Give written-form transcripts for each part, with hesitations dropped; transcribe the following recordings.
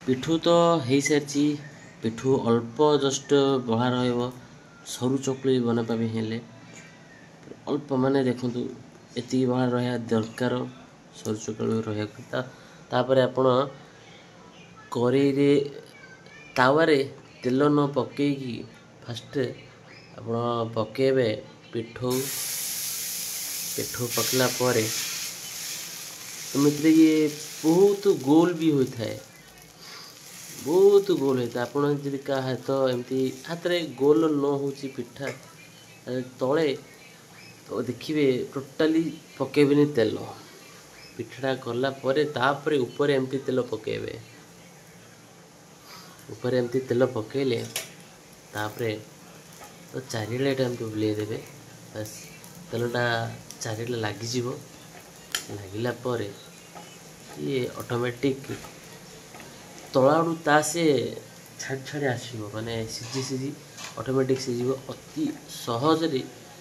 पिठू तो हो सारी पिठू अल्प जस्ट बड़ा ररु चकुली बनवा भी हेले अल्प माने देखु ये बड़ा रहा दरकार सरू चकुली रहा आपण कड़े तावे तेल न पकईकी फास्ट आप पकेबे पिठू पिठू पकला एमती ये बहुत गोल भी होता है बहुत गोल होता है आपड़ जी क्या हाथ एमती हाथ में गोल न हो पिठा तले तो देखिए टोटाली पकेबेनी तेल पिठाटा कलापर तापर ऊपर एमती तेल पकेबे ऊपर एमती तेल पकेले तापर तो चारिड़े एमती बुले देवे बस तेलटा चारिड़े लगिज लगिला ये ऑटोमेटिक तलाड़ू ता से छाड़ छाड़ी आसो माने सीझी सीझी ऑटोमेटिक सीझ अति सहज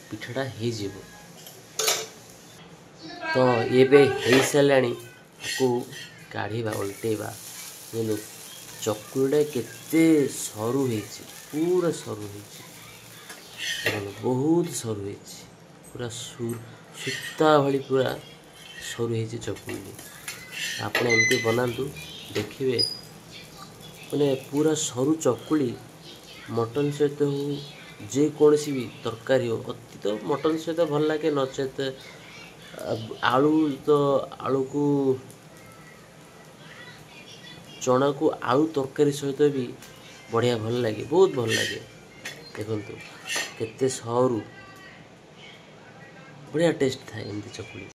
पिठाटा हो तो ये हो सारे आपको काढ़ा उल्टेबा चकुलीटा केते सरू हो पूरा सरू हो बहुत सरू हो पूरा सूता भली पूरा सरू हो चकुली आप एमती बनातु देखिए मैंने पूरा सरू चकुली मटन सहित हो जेकोसी भी तरकारी हो अति तो मटन सहित भल लगे नचेत आलू तो आलू को चना को आलू तरकारी सहित भी बढ़िया भल लगे बहुत भल लगे देखु केते सरू बढ़िया टेस्ट था एमती चकुली।